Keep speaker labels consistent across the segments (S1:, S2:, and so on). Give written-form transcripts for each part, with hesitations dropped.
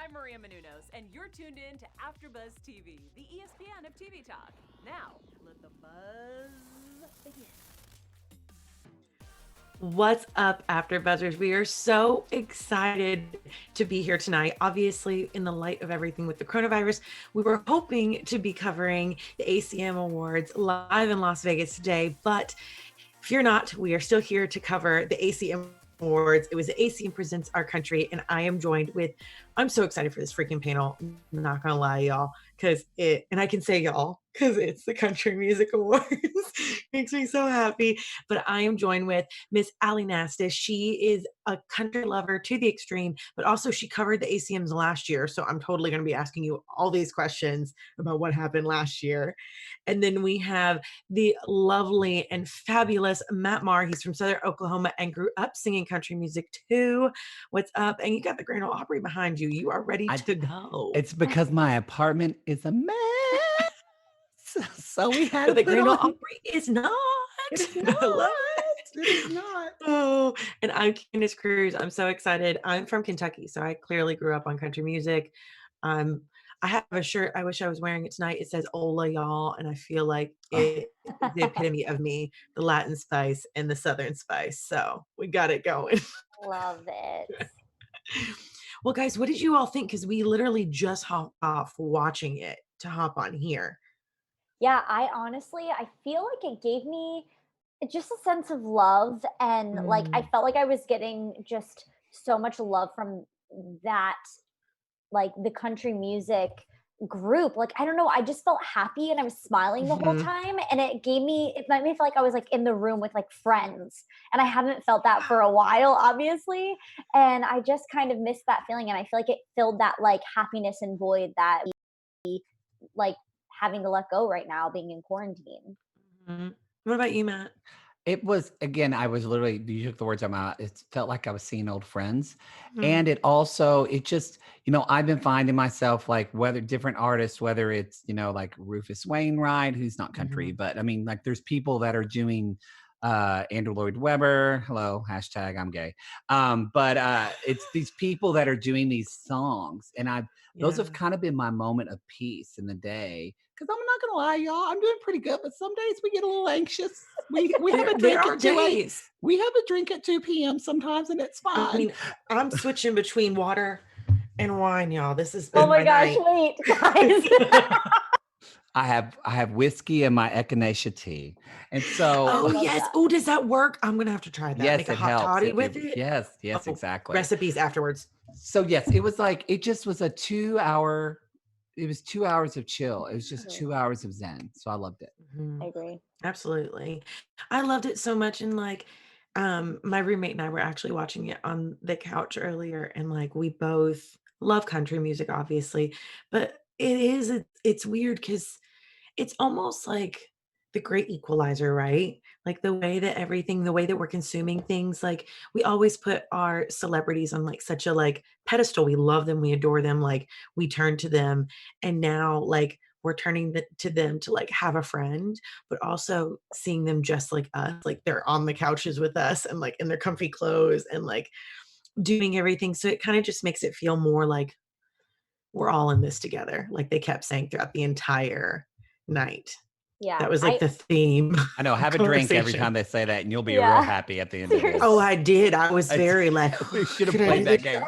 S1: I'm Maria Menounos, and you're tuned in to AfterBuzz TV, the ESPN of TV talk. Now, let the buzz begin.
S2: What's up, AfterBuzzers? We are so excited to be here tonight. Obviously, in the light of everything with the coronavirus, we were hoping to be covering the ACM Awards live in Las Vegas today, but fear not, we are still here to cover the ACM Awards. It was the ACM Presents Our Country, and I am joined with, I'm so excited for this freaking panel. I'm not gonna lie, y'all, and I can say y'all, because it's the Country Music Awards. Makes me so happy. But I am joined with Miss Allie Nasta. She is a country lover to the extreme, but also she covered the ACMs last year. So I'm totally going to be asking you all these questions about what happened last year. And then we have the lovely and fabulous Matt Marr. He's from Southern Oklahoma and grew up singing country music too. What's up? And you got the Grand Ole Opry behind you. You are ready to go.
S3: It's because my apartment is a mess. So we had
S2: But the Grand Ole Opry is not.
S3: It is not.
S2: I love it.
S3: It is not.
S2: Oh, and I'm Candice Cruz. I'm so excited. I'm from Kentucky, so I clearly grew up on country music. I have a shirt. I wish I was wearing it tonight. It says "Ola, y'all," and I feel like it is the epitome of me, the Latin spice and the Southern spice. So we got it going.
S4: Love it.
S2: Well, guys, what did you all think? Because we literally just hopped off watching it to hop on here.
S4: Yeah, I feel like it gave me just a sense of love, and like I felt like I was getting just so much love from that, like the country music group. Like, I don't know, I just felt happy and I was smiling the whole time, and it made me feel like I was like in the room with like friends, and I haven't felt that for a while, obviously, and I just kind of missed that feeling, and I feel like it filled that like happiness and void that we like having to let go right now, being in quarantine.
S2: What about you, Matt?
S3: It was, again, I was literally, you took the words out of my mouth. It felt like I was seeing old friends. And it just, I've been finding myself like whether different artists, whether it's, like Rufus Wainwright, who's not country, but I mean, like there's people that are doing Andrew Lloyd Webber, hello, hashtag I'm gay. But it's these people that are doing these songs. And those have kind of been my moment of peace in the day. Because I'm not gonna lie, y'all, I'm doing pretty good, but some days we get a little anxious. We have a drink at 2 We have a drink at 2 p.m. sometimes, and it's fine.
S2: I mean, I'm switching between water and wine, y'all. This is
S4: oh my gosh, wait, guys.
S3: I have whiskey and my echinacea tea, and so
S2: yes. Oh, does that work? I'm gonna have to try that.
S3: Yes,
S2: make a
S3: it
S2: hot
S3: helps
S2: toddy with it.
S3: Yes, exactly.
S2: Recipes afterwards.
S3: So yes, it was like it just was a 2 hour. It was 2 hours of chill. It was just 2 hours of zen. So I loved it.
S4: I agree.
S2: Absolutely. I loved it so much. And like, my roommate and I were actually watching it on the couch earlier. And like, we both love country music, obviously, but it's weird because it's almost like the great equalizer, right? Like the way that we're consuming things, like we always put our celebrities on like such a like pedestal. We love them, we adore them, like we turn to them. And now like we're turning to them to like have a friend, but also seeing them just like us, like they're on the couches with us and like in their comfy clothes and like doing everything. So it kind of just makes it feel more like we're all in this together. Like they kept saying throughout the entire night.
S4: Yeah.
S2: That was like the theme.
S3: I know. Have a drink every time they say that and you'll be real happy at the end of it.
S2: Oh, I did. I was very like,
S3: we should have played that game.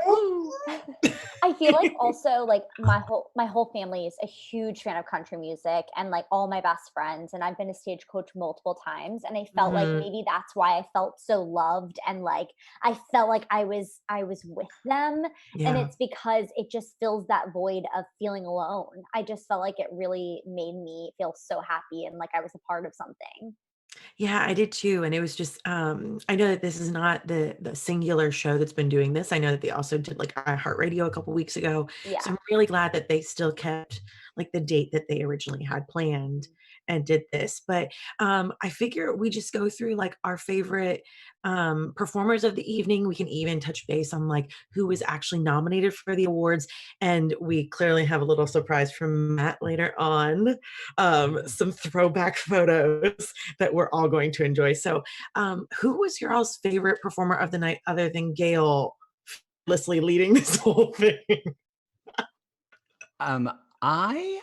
S4: I feel like also like my whole family is a huge fan of country music, and like all my best friends, and I've been a stagecoach multiple times, and I felt like maybe that's why I felt so loved, and like I felt like I was with them, and it's because it just fills that void of feeling alone. I just felt like it really made me feel so happy and like I was a part of something.
S2: Yeah, I did too. And it was just, I know that this is not the singular show that's been doing this. I know that they also did like iHeartRadio a couple weeks ago.
S4: Yeah.
S2: So I'm really glad that they still kept like the date that they originally had planned and did this. But I figure we just go through like our favorite performers of the evening. We can even touch base on like who was actually nominated for the awards. And we clearly have a little surprise from Matt later on, some throwback photos that we're all going to enjoy. So who was your all's favorite performer of the night other than Gail fearlessly leading this whole thing?
S3: Um, I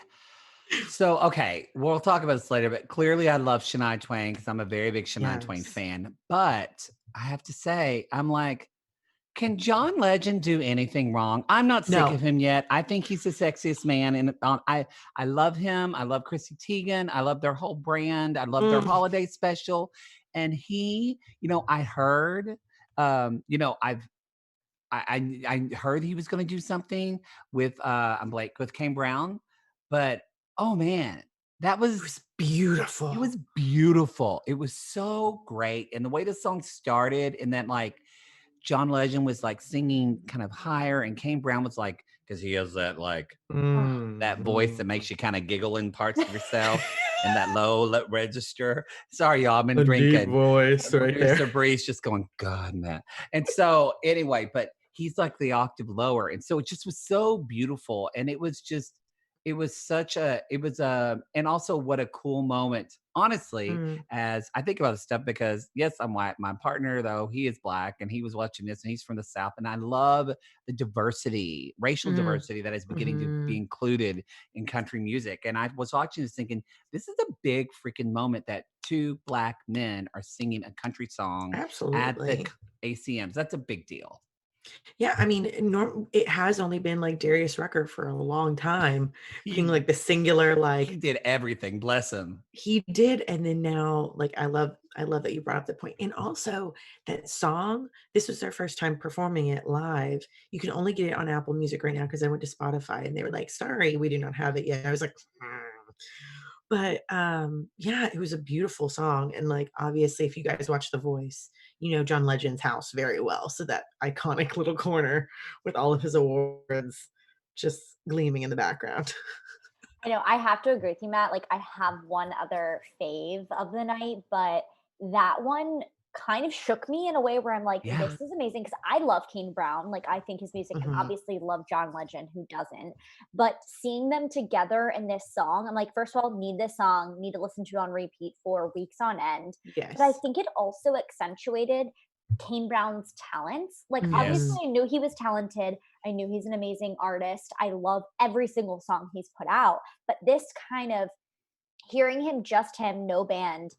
S3: So, okay, we'll talk about this later, but clearly I love Shania Twain because I'm a very big Shania Twain
S2: Yes.
S3: fan. But I have to say, I'm like, can John Legend do anything wrong? I'm not sick
S2: No.
S3: of him yet. I think he's the sexiest man, and I love him. I love Chrissy Teigen. I love their whole brand. I love their
S2: Mm.
S3: holiday special. And he, I heard, I've I heard he was going to do something with I'm like with Kane Brown, but oh man, that
S2: It
S3: was
S2: was beautiful.
S3: it was beautiful. It was so great, and the way the song started, and then like John Legend was like singing kind of higher, and Kane Brown was like because he has that like that voice that makes you kind of giggle in parts of yourself. And that low register. Sorry, y'all. I've been
S2: a deep
S3: drinking.
S2: voice right
S3: Producer
S2: there.
S3: Breeze just going, God, man. And so anyway, but he's like the octave lower. And so it just was so beautiful. And it was just, and also what a cool moment, honestly,
S2: Mm.
S3: as I think about this stuff, because yes, I'm white. My partner, though, he is Black and he was watching this and he's from the South. And I love the diversity, racial
S2: Mm.
S3: diversity that is beginning to be
S2: Mhm.
S3: included in country music. And I was watching this thinking, this is a big freaking moment that two Black men are singing a country song at the
S2: Absolutely.
S3: ACMs. That's a big deal.
S2: Yeah, I mean, it has only been like Darius Rucker for a long time, being
S3: He
S2: like the singular,
S3: he did everything. Bless him.
S2: he did, and then now, like, I love that you brought up the point, and also that song. This was their first time performing it live. You can only get it on Apple Music right now because I went to Spotify and they were like, "Sorry, we do not have it yet." I was like, but yeah, it was a beautiful song, and like obviously, if you guys watch The Voice, you know John Legend's house very well. So that iconic little corner with all of his awards just gleaming in the background.
S4: I know I have to agree with you, Matt. Like I have one other fave of the night, but that one kind of shook me in a way where I'm like,
S3: Yeah.
S4: this is amazing because I love Kane Brown. Like I think his music and
S2: Mhm.
S4: obviously love John Legend, who doesn't. But seeing them together in this song, I'm like, first of all, need this song, need to listen to it on repeat for weeks on end. But I
S2: Yes.
S4: think it also accentuated Kane Brown's talents. Like obviously
S2: Mhm.
S3: Yes.
S4: I knew he was talented. I knew he's an amazing artist. I love every single song he's put out. But this kind of hearing him, just him, no band,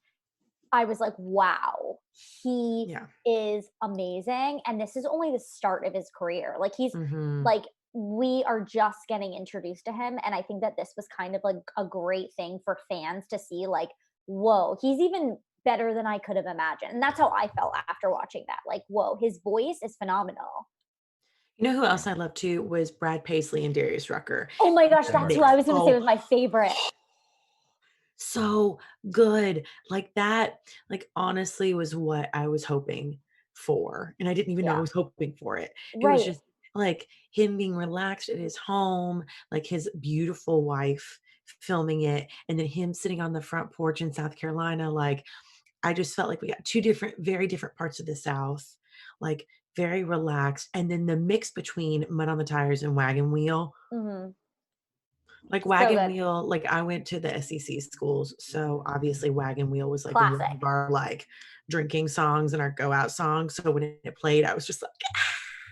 S4: I was like, wow, he
S2: Yeah.
S4: is amazing. And this is only the start of his career. Like he's
S2: Mhm.
S4: like, we are just getting introduced to him. And I think that this was kind of like a great thing for fans to see, like, whoa, he's even better than I could have imagined. And that's how I felt after watching that. Like, whoa, his voice is phenomenal.
S2: You know who else I loved too was Brad Paisley and Darius Rucker.
S4: Oh my gosh,
S2: The
S4: that's
S3: Never.
S4: who I
S2: mix.
S4: was gonna say
S2: Oh,
S4: was my favorite.
S2: so good. Like that, like honestly was what I was hoping for. And I didn't even know I
S4: Yeah,
S2: was hoping for it. It was
S4: right.
S2: just like him being relaxed at his home, like his beautiful wife filming it, and then him sitting on the front porch in South Carolina. Like I just felt like we got two different, very different parts of the South, like very relaxed. And then the mix between Mud on the Tires and Wagon Wheel.
S4: Mhm.
S2: Like
S4: So
S2: Wagon
S4: good.
S2: Wheel, like I went to the SEC schools, so obviously Wagon Wheel was like one
S4: Classic.
S2: of our like drinking songs and our go out songs. So when it played, I was just like,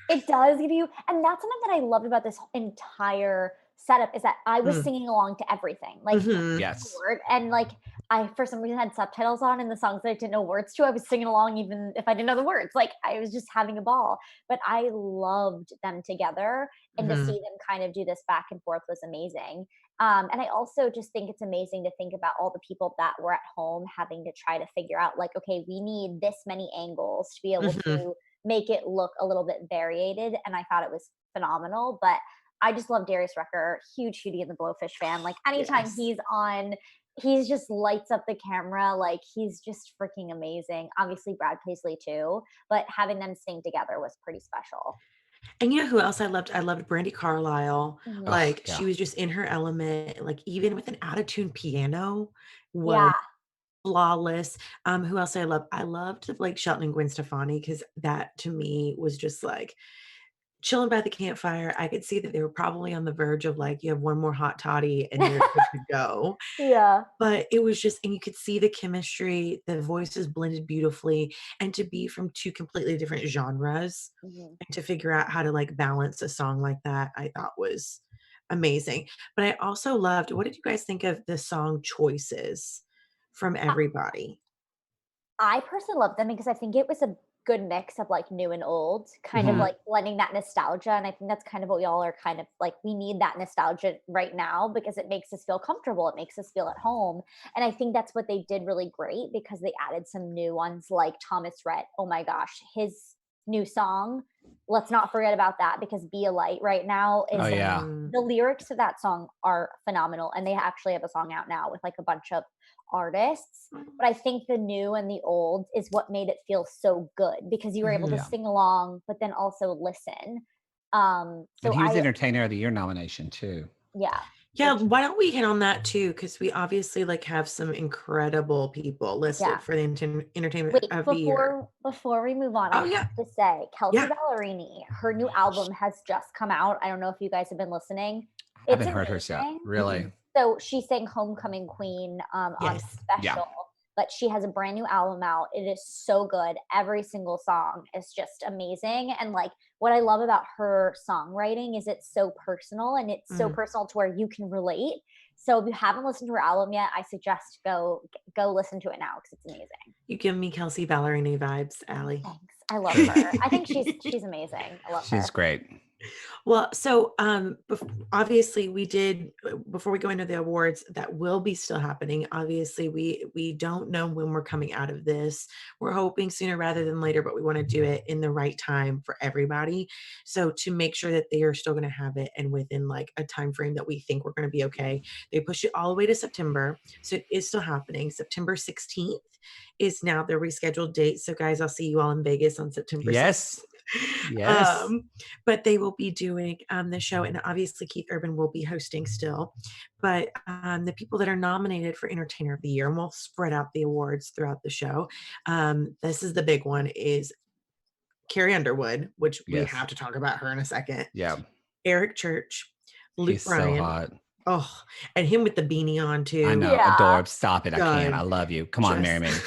S4: It does give you, and that's something that I loved about this entire setup is that I was
S2: mm,
S4: singing along to everything, like
S2: mhm,
S3: Yes.
S4: word, and like I for some reason had subtitles on in the songs that I didn't know words to. I was singing along even if I didn't know the words. Like I was just having a ball. But I loved them together, and to see
S2: mhm,
S4: them kind of do this back and forth was amazing. And I also just think it's amazing to think about all the people that were at home having to try to figure out, like, okay, we need this many angles to be able
S2: mhm,
S4: to make it look a little bit variated. And I thought it was phenomenal. But I just love Darius Rucker, huge Hootie and the Blowfish fan. Like anytime
S2: yes.
S4: he's on, he's just lights up the camera. Like he's just freaking amazing. Obviously Brad Paisley too, but having them sing together was pretty special.
S2: And you know who else I loved? I loved Brandy Carlisle.
S4: Mhm.
S3: Oh,
S2: Like
S3: yeah.
S2: she was just in her element, like even with an out of tune piano was
S4: Yeah.
S2: flawless. Who else I love? I loved like Shelton and Gwen Stefani because that to me was just like chilling by the campfire. I could see that they were probably on the verge of like, you have one more hot toddy and you're good to go.
S4: Yeah.
S2: But it was just, and you could see the chemistry, the voices blended beautifully, and to be from two completely different genres
S4: Mhm.
S2: and to figure out how to like balance a song like that, I thought was amazing. But I also loved, what did you guys think of the song choices from everybody?
S4: I personally love them because I think it was a good mix of like new and old, kind of
S2: Mhm.
S4: like blending that nostalgia. And I think that's kind of what we all are kind of like, we need that nostalgia right now because it makes us feel comfortable. It makes us feel at home. And I think that's what they did really great because they added some new ones like Thomas Rhett. Oh my gosh, his new song. Let's not forget about that because Be a Light right now is
S3: Oh yeah.
S2: Mm.
S4: the lyrics to that song are phenomenal. And they actually have a song out now with like a bunch of artists, but I think the new and the old is what made it feel so good because you were able to
S3: Yeah.
S4: sing along, but then also listen.
S3: And
S4: So
S3: he was
S4: I,
S3: Entertainer of the Year nomination too.
S4: yeah,
S2: Yeah,
S4: which,
S2: why don't we hit on that too? Because we obviously like have some incredible people
S4: yeah.
S2: listed for the entertainment
S4: Wait,
S2: of the year.
S4: before we move on, I
S2: Oh yeah,
S4: have to say, Kelsea
S2: yeah.
S4: Ballerini, her new album has just come out. I don't know if you guys have been listening.
S3: I
S4: It's
S3: haven't heard hers yet.
S4: amazing.
S3: Really?
S2: Mhm.
S4: So she sang Homecoming Queen on
S2: Yes.
S3: Yeah.
S4: Special, but she has a brand new album out. It is so good. Every single song is just amazing. And like what I love about her songwriting is it's so personal and it's so
S2: Mm.
S4: personal to where you can relate. So if you haven't listened to her album yet, I suggest go listen to it now because it's amazing.
S2: You give me Kelsea Ballerini vibes, Allie.
S4: Thanks. I love her. I think she's amazing. I love
S3: She's
S4: her.
S3: great.
S2: Well, so obviously we did before we go into the awards that will be still happening. Obviously, we don't know when we're coming out of this. We're hoping sooner rather than later, but we want to do it in the right time for everybody. So to make sure that they are still going to have it and within like a time frame that we think we're going to be okay, they push it all the way to September. So it is still happening. September 16th is now the rescheduled date. So guys, I'll see you all in Vegas on September 16th.
S3: Yes. Yes.
S2: But they will be doing the show, and obviously Keith Urban will be hosting still. But the people that are nominated for Entertainer of the Year, and we'll spread out the awards throughout the show. This is the big one: is Carrie Underwood, which we
S3: Yes.
S2: have to talk about her in a second.
S3: Yeah.
S2: Eric Church, Luke
S3: He's
S2: Bryan.
S3: so hot.
S2: Oh, and him with the beanie on too.
S3: I know.
S4: Yeah.
S3: Adorable. Stop it. I can't.
S2: God.
S3: I love you. Come on,
S2: Just-
S3: marry me.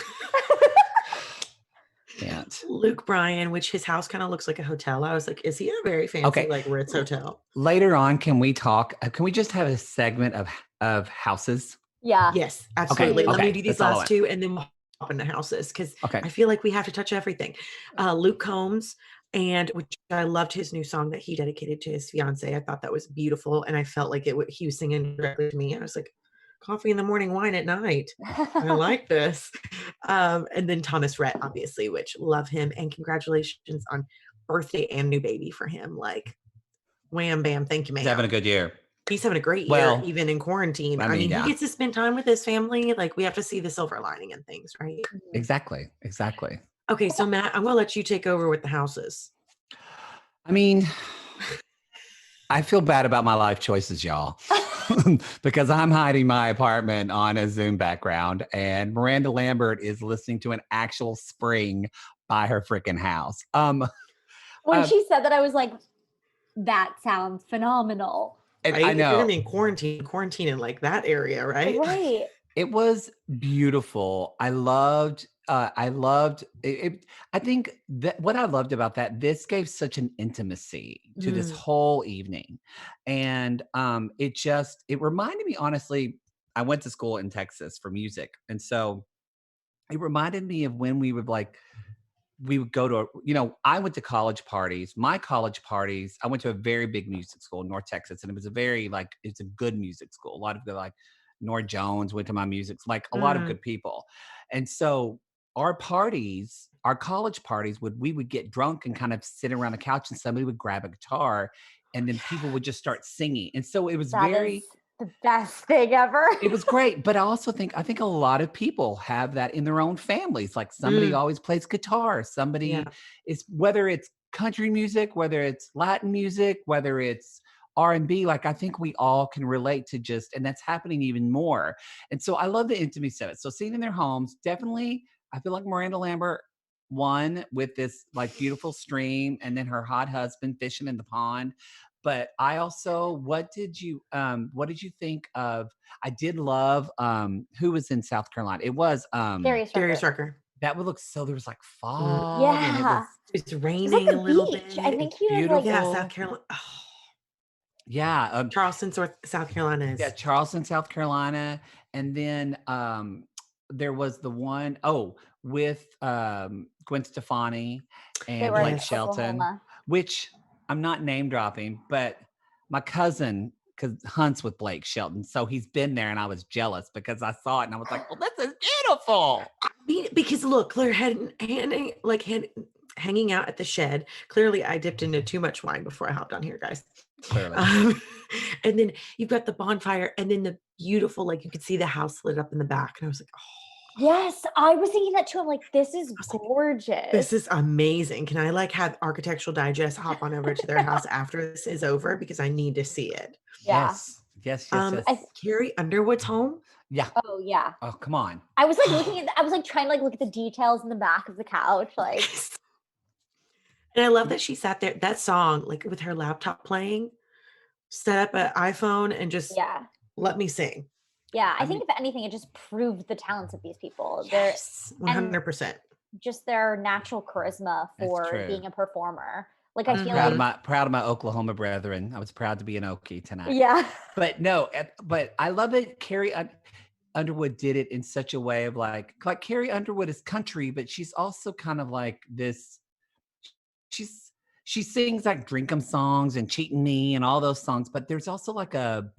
S3: Can't.
S2: Luke Bryan, which his house kind of looks like a hotel. I was like, is he in a very fancy
S3: Okay.
S2: like Ritz hotel?
S3: Later on, can we talk? Can we just have a segment of houses?
S4: Yeah.
S2: Yes, absolutely. Let
S3: okay,
S2: me do these
S3: that's all I
S2: last two and then we'll hop into houses because
S3: Okay.
S2: I feel like we have to touch everything. Luke Combs, and which I loved his new song that he dedicated to his fiance. I thought that was beautiful, and I felt like he was singing directly to me. I was like, coffee in the morning, wine at night. I like this. And then Thomas Rhett, obviously, which love him, and congratulations on birthday and new baby for him. Like, wham, bam, thank you,
S3: He's having a
S2: ma'am.
S3: good year.
S2: He's having a great year,
S3: Well,
S2: even in quarantine.
S3: I
S2: I
S3: mean,
S2: mean,
S3: yeah.
S2: he gets to spend time with his family. Like, we have to see the silver lining in things, right?
S3: Exactly. Exactly.
S2: Okay, so Matt, I'm gonna let you take over with the houses.
S3: I mean, I feel bad about my life choices, y'all, because I'm hiding my apartment on a Zoom background, and Miranda Lambert is listening to an actual spring by her freaking house.
S4: When she said that, I was like, that sounds phenomenal.
S3: And
S2: Right?
S3: I
S2: If you're
S3: know
S2: gonna be in quarantine in like that area, right?
S4: Right.
S3: it was beautiful. I loved it. I think that what I loved about that, this gave such an intimacy to this
S2: Mm.
S3: whole evening. And it reminded me, honestly, I went to school in Texas for music. And so it reminded me of when we would go to, I went to college parties. My college parties, I went to a very big music school in North Texas, and it was it's a good music school. A lot of the Nora Jones went to my music, like a lot of good people. And so our college parties we would get drunk and kind of sit around the couch, and somebody would grab a guitar, and then people would just start singing. And so it was
S4: That is the best thing ever.
S3: it was great. But I think a lot of people have that in their own families. Like somebody always plays guitar. Somebody is, whether it's country music, whether it's Latin music, whether it's R&B, like I think we all can relate to and that's happening even more. And so I love the intimacy of it. So sitting in their homes, definitely, I feel like Miranda Lambert won with this like beautiful stream, and then her hot husband fishing in the pond. But I also, what did you think of? I did love who was in South Carolina. It was
S4: Darius Rucker.
S2: Rucker.
S3: that would look so. There was like fog, and it
S4: Yeah.
S3: was
S2: It's
S4: It was
S2: raining
S4: like
S2: a
S4: the
S2: little
S4: beach.
S2: bit.
S4: I think he was
S3: beautiful.
S4: like,
S2: Yeah, South Carolina. Oh,
S3: Yeah.
S2: Charleston, South Carolina
S3: Yeah,
S2: is.
S3: Charleston, South Carolina. And then there was the one, with Gwen Stefani
S4: They
S3: and
S4: were in
S3: Blake
S2: Yes.
S3: Shelton,
S4: Oklahoma.
S3: which I'm not name dropping, but my cousin hunts with Blake Shelton. So he's been there and I was jealous because I saw it and I was like, well, this is beautiful.
S2: Because look, they're hanging out at the shed. Clearly, I dipped into too much wine before I hopped on here, guys.
S3: Clearly.
S2: And then you've got the bonfire, and then the beautiful, like you could see the house lit up in the back, and I was like, oh,
S4: Yes, I was thinking that too. I'm like, this is
S2: was like,
S4: gorgeous.
S2: this is amazing. Can I like have Architectural Digest hop on over to their house after this is over because I need to see it.
S4: Yeah.
S3: Yes. Yes. Yes. Yes.
S2: Carrie Underwood's home.
S3: Yeah.
S4: Oh yeah.
S3: Oh, come on.
S4: I was like looking at. I was like trying to like look at the details in the back of the couch, like.
S2: And I love that she sat there. That song, like with her laptop playing, set up an iPhone and just
S4: Yeah.
S2: let me sing.
S4: Yeah, I think if anything, it just proved the talents of these people.
S2: Yes, 100%.
S4: Just their natural charisma for
S3: true.
S4: being a performer. Like
S3: I'm
S4: I feel
S3: proud
S4: like,
S3: of my Oklahoma brethren. I was proud to be an Okie tonight.
S4: yeah,
S3: But no, but I love it. Carrie Underwood did it in such a way of like Carrie Underwood is country, but she's also kind of like this. She sings like Drink 'em songs and Cheating Me and all those songs, but there's also like a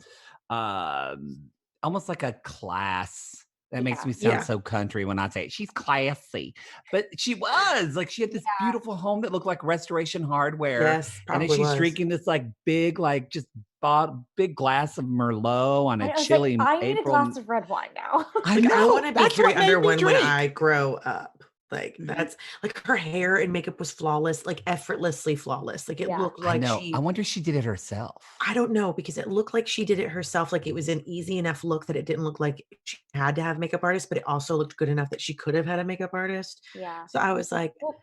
S3: almost like a class that makes me sound so country when I say it. She's classy, but she was like, she had this beautiful home that looked like Restoration Hardware.
S2: Yes,
S3: and then
S2: probably
S3: she's
S2: was.
S3: drinking this like big, like just big glass of Merlot on
S4: I
S3: a
S4: was
S3: chilly
S4: like, I need a
S3: April.
S4: glass of red wine now.
S3: I
S2: Like,
S3: know.
S2: I want to be
S3: That's
S2: Carrie
S3: what made me
S2: Underwood when
S3: drink.
S2: I grow up. Like that's like her hair and makeup was flawless, like effortlessly flawless. Like it looked
S3: I
S2: like
S3: know.
S2: she.
S3: I wonder if she did it herself.
S2: I don't know because it looked like she did it herself. Like it was an easy enough look that it didn't look like she had to have a makeup artist, but it also looked good enough that she could have had a makeup artist.
S4: Yeah.
S2: So I was like,
S4: Well,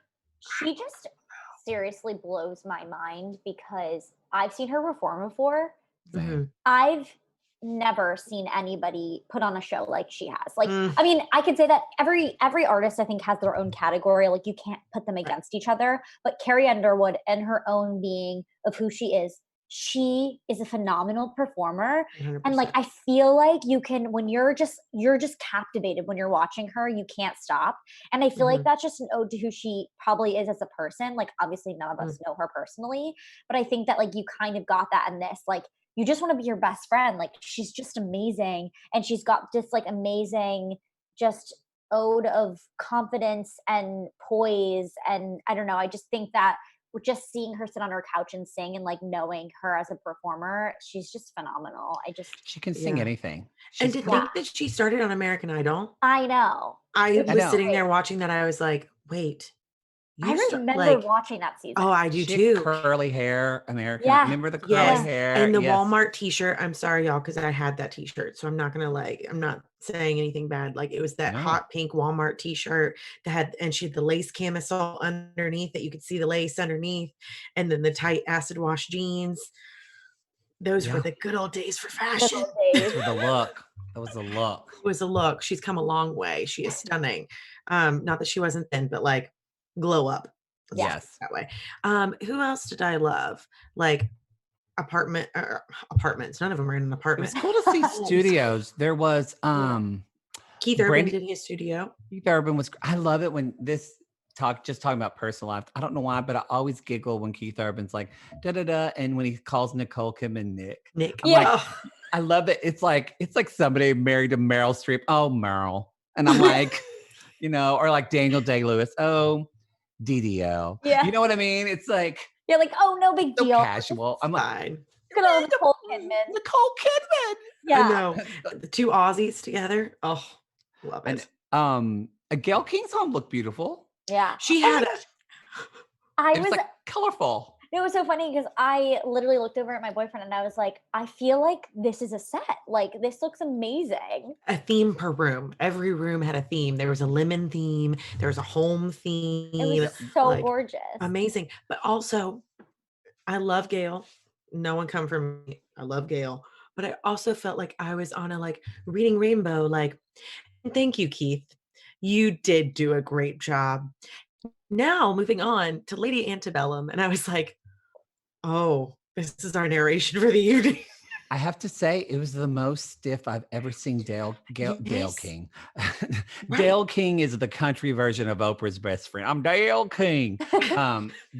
S4: she just seriously blows my mind because I've seen her perform before.
S2: mhm.
S4: I've never seen anybody put on a show like she has. Like,
S2: Mm.
S4: I mean, I could say that every artist I think has their own category. Like you can't put them against each other. But Carrie Underwood and her own being of who she is a phenomenal performer.
S2: 100%.
S4: And like I feel like you can when you're just captivated when you're watching her, you can't stop. And I feel like that's just an ode to who she probably is as a person. Like obviously none of us know her personally, but I think that like you kind of got that in this. Like you just want to be your best friend. Like she's just amazing. And she's got this like amazing just ode of confidence and poise. And I don't know, I just think that with just seeing her sit on her couch and sing and like knowing her as a performer, she's just phenomenal.
S3: She can sing
S2: Yeah.
S3: anything.
S2: And
S3: She's
S2: to think that she started on American Idol,
S4: I know.
S2: I
S4: Which
S2: was
S4: is
S2: sitting
S4: great.
S2: there watching that. I was like, wait,
S4: I remember
S2: like,
S4: watching that season.
S2: oh, I do
S3: she had
S2: too.
S3: curly hair, American.
S4: Yeah.
S3: Remember the curly
S2: Yes.
S3: hair?
S2: And the
S3: Yes.
S2: Walmart t-shirt. I'm sorry, y'all, because I had that t-shirt. So I'm not gonna like, I'm not saying anything bad. Like it was that
S3: No.
S2: hot pink Walmart t-shirt that had, and she had the lace camisole underneath that you could see the lace underneath, and then the tight acid wash jeans. Those were
S3: Yeah.
S2: the good old days for
S4: Good
S2: fashion.
S4: old days.
S3: Those were the look. That was the look.
S2: It was a look. She's come a long way. She is stunning. Not that she wasn't thin, but like glow up. Let's just
S3: Yes.
S2: put it that way. Who else did I love? Like apartments. None of them are in an
S3: It
S2: apartment.
S3: was cool to see studios. There was
S2: Keith Urban
S3: Brandy-
S2: did his studio.
S3: Keith Urban was. I love it when this talking about personal life. I don't know why, but I always giggle when Keith Urban's like da da da, and when he calls Nicole Kidman Nick. I'm
S4: Yeah.
S3: like, I love it. It's like somebody married to Meryl Streep. Oh, Meryl, and I'm like, or like Daniel Day-Lewis. Oh, DDL.
S4: Yeah.
S3: You know what I mean? It's like
S4: You're like, oh, no big
S3: so
S4: deal.
S3: casual. I'm like,
S2: Fine.
S4: Good old Nicole Kidman.
S3: Nicole Kidman.
S4: Yeah.
S2: I know. The two Aussies together. Oh, love it.
S3: And Gail King's home looked beautiful.
S4: Yeah.
S2: She had
S4: I
S3: It was
S4: was
S3: like colorful.
S4: it was so funny because I literally looked over at my boyfriend and I was like, I feel like this is a set. Like this looks amazing.
S2: a theme per room. Every room had a theme. There was a lemon theme. There was a home theme.
S4: It was so
S2: like,
S4: gorgeous.
S2: amazing. But also, I love Gail. No one come from me. I love Gail. But I also felt like I was on a like reading rainbow. Like, thank you, Keith. You did do a great job. Now moving on to Lady Antebellum. And I was like, oh, This is our narration for the evening.
S3: I have to say, it was the most stiff I've ever seen Dale
S2: Yes.
S3: King.
S2: Right.
S3: Dale King is the country version of Oprah's best friend. I'm Dale King.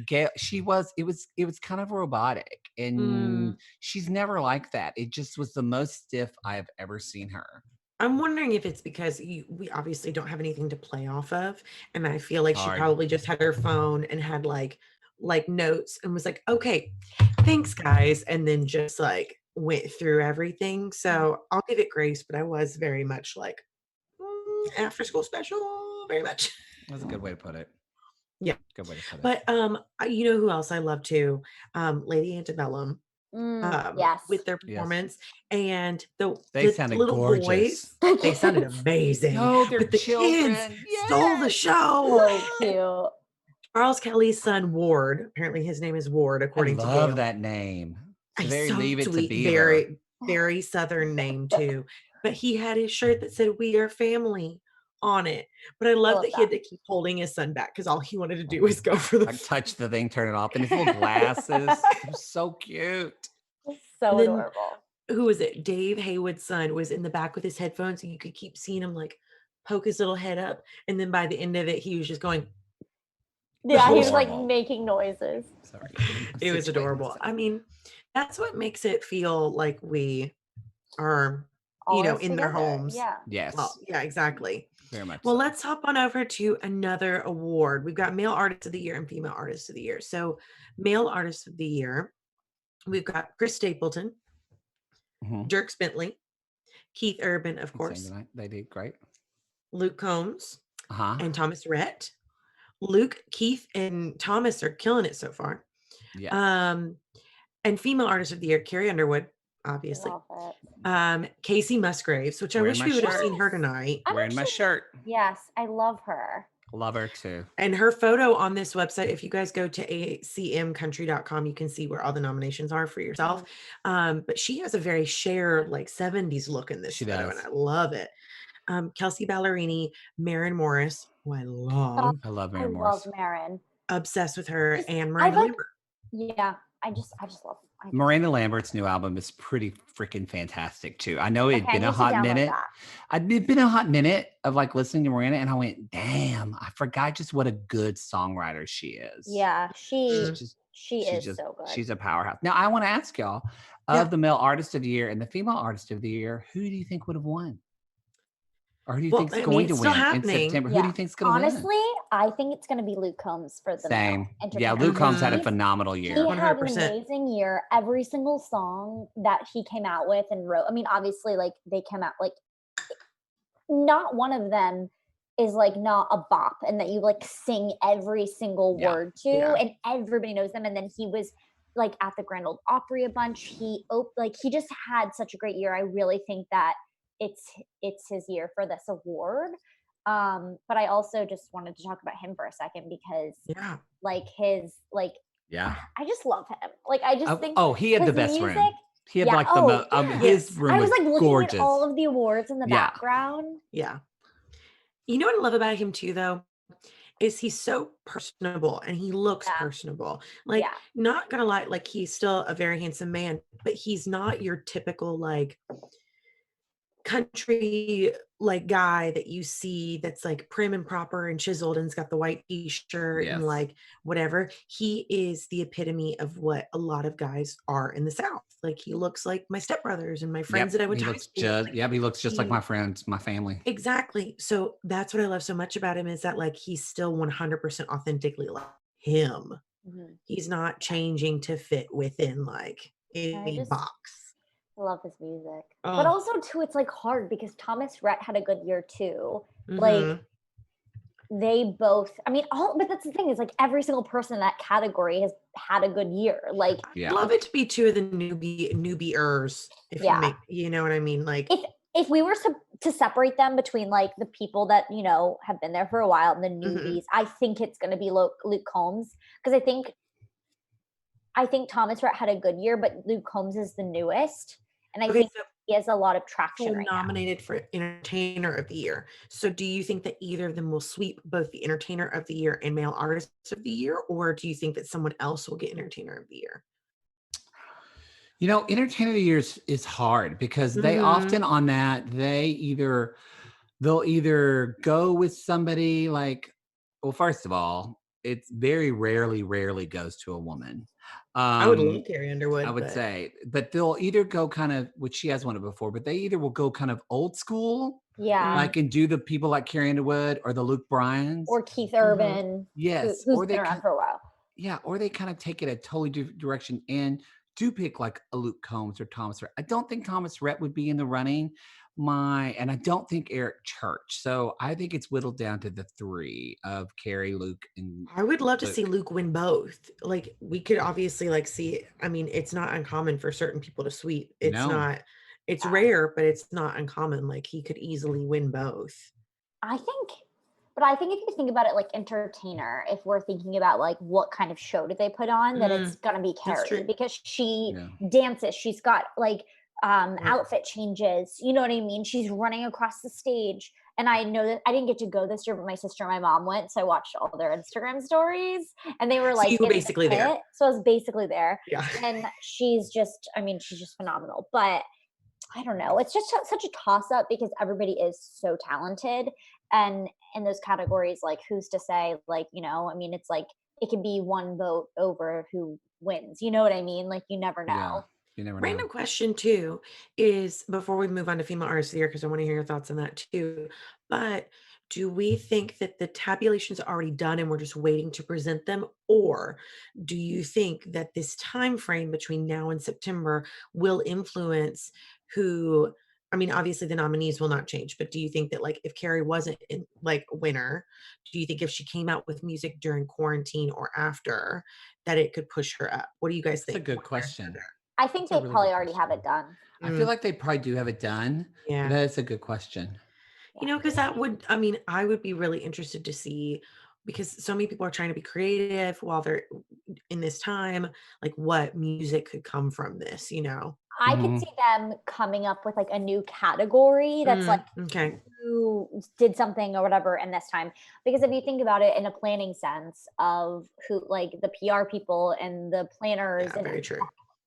S3: Gail, it was kind of robotic, and she's never like that. It just was the most stiff I've ever seen her.
S2: I'm wondering if it's because we obviously don't have anything to play off of, and I feel like she
S3: Hard.
S2: probably just had her phone and had like notes and was like, okay, thanks guys, and then just like went through everything. So I'll give it grace, but I was very much like after school special, very much.
S3: That's a good way to put it.
S2: Yeah,
S3: good way to put it.
S2: But you know who else I love too? Lady Antebellum.
S4: Yes.
S2: With their performance, and
S3: they
S2: the
S3: sounded
S2: little
S3: gorgeous.
S2: boys, they sounded amazing.
S3: No, they're
S2: but the
S3: children.
S2: kids stole the show.
S4: So cute.
S2: Charles Kelly's son Ward, apparently his name is Ward, according to Gail.
S3: That name. It's
S2: It's
S3: very
S2: so
S3: Leave It to
S2: sweet,
S3: Beaver.
S2: very Southern name too. But he had his shirt that said "We Are Family" on it. But I love that he had to keep holding his son back because all he wanted to do was go for the
S3: touch the thing, turn it off, and his little glasses. It was so cute.
S4: So adorable.
S2: Who was it? Dave Haywood's son was in the back with his headphones, and you could keep seeing him like poke his little head up. And then by the end of it, he was just going.
S4: Yeah, he was like making noises.
S3: Sorry.
S2: It was adorable. I mean, that's what makes it feel like we are, in their homes.
S4: Yeah.
S3: Yes.
S2: Well, yeah, exactly.
S3: Very much.
S2: Well, let's hop on over to another award. We've got Male Artist of the Year and Female Artist of the Year. So, Male Artist of the Year, we've got Chris Stapleton, Dierks Bentley, Keith Urban, of course.
S3: They did great.
S2: Luke Combs, and Thomas Rhett. Luke, Keith, and Thomas are killing it so far.
S3: Yes.
S2: And Female Artist of the Year, Carrie Underwood, obviously. Casey Musgraves, which I wish we would have seen her tonight.
S3: Wearing my shirt.
S4: Yes, I love her.
S3: Love her too.
S2: And her photo on this website, if you guys go to acmcountry.com, you can see where all the nominations are for yourself. But she has a very Cher, like 70s look in this photo, and I love it. Kelsea Ballerini, Maren Morris, who I love.
S3: I love Maren Morris.
S4: Love Maren.
S2: Obsessed with her, and Miranda Lambert.
S4: Yeah, I just love her.
S3: Miranda Lambert's new album is pretty freaking fantastic too. I know it'd been a hot minute. It'd been a hot minute of like listening to Miranda, and I went, damn, I forgot just what a good songwriter she is.
S4: Yeah, she is so good.
S3: She's a powerhouse. Now I want to ask y'all, of the Male Artist of the Year and the Female Artist of the Year, who do you think would have won? Or who do you think is going to win in September?
S4: Yeah.
S3: Who do you think is going to win?
S4: Honestly, I think it's going to be Luke Combs for the
S3: Same. Yeah, Luke Combs had a phenomenal year.
S4: He had an amazing year. Every single song that he came out with and wrote. I mean, obviously, like they came out like not one of them is like not a bop, and that you like sing every single word to, and everybody knows them. And then he was like at the Grand Ole Opry a bunch. He just had such a great year. I really think that it's his year for this award. But I also just wanted to talk about him for a second because I just love him. Like I just think
S3: he had the best room. He had his room.
S4: I was like looking
S3: gorgeous.
S4: at all of the awards in the background.
S2: Yeah. You know what I love about him too, though, is he's so personable and he looks personable. Like, not gonna lie, like he's still a very handsome man, but he's not your typical like country like guy that you see that's like prim and proper and chiseled and's got the white t-shirt and like whatever. He is the epitome of what a lot of guys are in the South. Like he looks like my stepbrothers and my friends that I went to high school.
S3: He looks just like my friends, my family.
S2: Exactly. So that's what I love so much about him, is that like he's still 100% authentically like him. He's not changing to fit within like any box.
S4: I love his music. But also too, it's like hard because Thomas Rhett had a good year too. Like they both, I mean, but that's the thing, is like every single person in that category has had a good year. Like
S2: I love it to be two of the newbie-ers. If you make, you know what I mean? Like
S4: if we were to separate them between like the people that, you know, have been there for a while and the newbies, I think it's going to be Luke Combs, because I think Thomas Rhett had a good year, but Luke Combs is the newest. And I think he has a lot of traction right
S2: nominated for Entertainer of the Year. So do you think that either of them will sweep both the Entertainer of the Year and Male Artist of the Year? Or do you think that someone else will get Entertainer of the Year?
S3: You know, Entertainer of the Year is hard because they often on that, they'll either go with somebody like, well, first of all, it's very rarely goes to a woman.
S2: I would love Carrie Underwood,
S3: I would
S2: but
S3: say, but they'll either go kind of, which she has won it before, but they either will go kind of old school,
S4: Yeah.
S3: like and do the people like Carrie Underwood or the Luke Bryans,
S4: Or Keith Urban,
S3: yes,
S4: who's
S3: or
S4: been around for a while.
S3: yeah, or they kind of take it a totally different direction and do pick like a Luke Combs or Thomas Rhett. I don't think Thomas Rhett would be in the running. And I don't think Eric Church. So I think it's whittled down to the three of Carrie, Luke, and
S2: I would love to see
S3: Luke.
S2: Luke win both. Like we could obviously like see, I mean, it's not uncommon for certain people to sweep.
S3: No.
S2: It's rare, but it's not uncommon. Like he could easily win both.
S4: I think if you think about it like entertainer, if we're thinking about like what kind of show did they put on, then it's gonna be Carrie because she dances. She's got like outfit changes. You know what I mean? She's running across the stage. And I know that I didn't get to go this year, but my sister and my mom went. So I watched all their Instagram stories and they were like,
S2: you were basically there.
S4: So I was basically there.
S2: Yeah.
S4: And she's just phenomenal. But I don't know. It's just such a toss up because everybody is so talented. And in those categories, like who's to say, like, you know, I mean, it's like it can be one vote over who wins. You know what I mean? Like you never know.
S3: Yeah, you never know.
S2: Random question too is before we move on to female artist of the year, because I want to hear your thoughts on that too. But do we think that the tabulations are already done and we're just waiting to present them, or do you think that this time frame between now and September will influence who? I mean, obviously the nominees will not change, but do you think that like if Carrie wasn't in like winner, do you think if she came out with music during quarantine or after, that it could push her up? What do you guys think?
S3: That's a good question.
S4: I think they probably already have it done.
S3: I feel like they probably do have it done.
S2: Yeah.
S3: That is a good question.
S2: You know, because that would, I mean, I would be really interested to see because so many people are trying to be creative while they're in this time, like what music could come from this, you know?
S4: I could see them coming up with like a new category that's like
S2: okay.
S4: who did something or whatever in this time. Because if you think about it in a planning sense of who like the PR people and the planners and
S2: very true.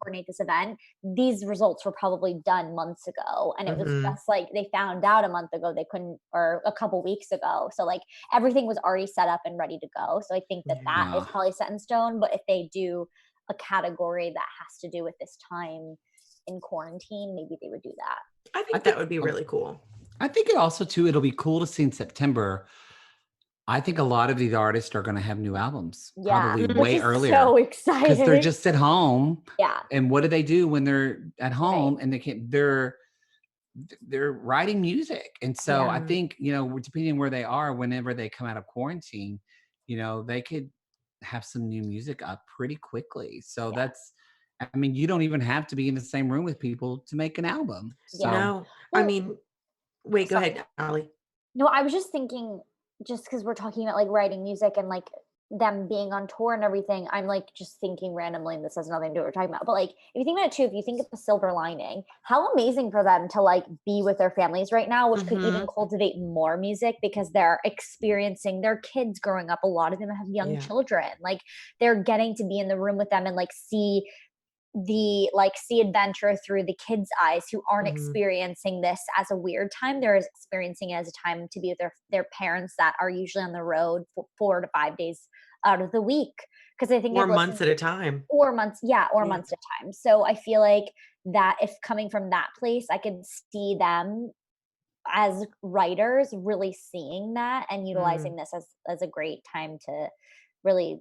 S4: coordinate this event, these results were probably done months ago. And it was just like they found out a month ago they couldn't, or a couple weeks ago. So like everything was already set up and ready to go. So I think that is probably set in stone. But if they do a category that has to do with this time in quarantine, maybe they would do that.
S2: I think that would be really cool.
S3: I think it also too, it'll be cool to see in September. I think a lot of these artists are going to have new albums probably way earlier.
S4: So excited
S3: because they're just at home.
S4: Yeah.
S3: And what do they do when they're at home and they're writing music. And so I think, you know, depending on where they are, whenever they come out of quarantine, you know, they could have some new music up pretty quickly. So that's, I mean, you don't even have to be in the same room with people to make an album. So
S2: no, I mean, wait, go ahead, Allie.
S4: No, I was just thinking, just because we're talking about like writing music and like them being on tour and everything, I'm like just thinking randomly, and this has nothing to do with what we're talking about. But like, if you think about it too, if you think of the silver lining, how amazing for them to like be with their families right now, which could even cultivate more music because they're experiencing their kids growing up. A lot of them have young children. Like they're getting to be in the room with them and like see adventure through the kids' eyes who aren't experiencing this as a weird time. They're experiencing it as a time to be with their parents that are usually on the road for 4 to 5 days out of the week. Because I think
S2: months at a time.
S4: Or months at a time. So I feel like that if coming from that place, I could see them as writers really seeing that and utilizing this as a great time to really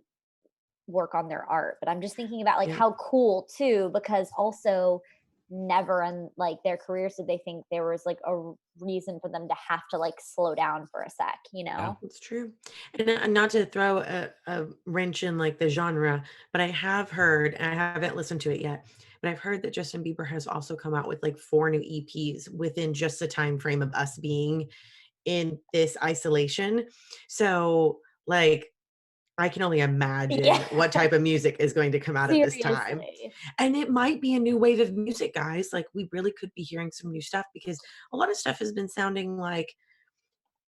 S4: work on their art. But I'm just thinking about like how cool too, because also never in like their careers did they think there was like a reason for them to have to like slow down for a sec, you know?
S2: It's true. And not to throw a wrench in like the genre, but I have heard, and I haven't listened to it yet, but I've heard that Justin Bieber has also come out with like 4 new EPs within just the time frame of us being in this isolation. So like I can only imagine what type of music is going to come out of this time. And it might be a new wave of music, guys. Like we really could be hearing some new stuff because a lot of stuff has been sounding like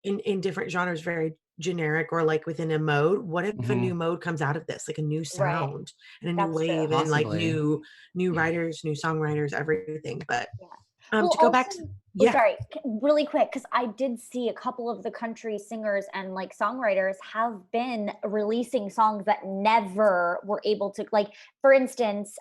S2: in different genres very generic or like within a mode. What if a new mode comes out of this, like a new
S4: Right.
S2: sound and a new
S4: That's true.
S2: wave and like
S3: Possibly.
S2: new
S3: Yeah.
S2: writers, new songwriters, everything. But
S4: Yeah.
S2: to
S4: Well,
S2: go back to
S4: also,
S2: yeah,
S4: sorry, really quick, because I did see a couple of the country singers and like songwriters have been releasing songs that never were able to, like, for instance,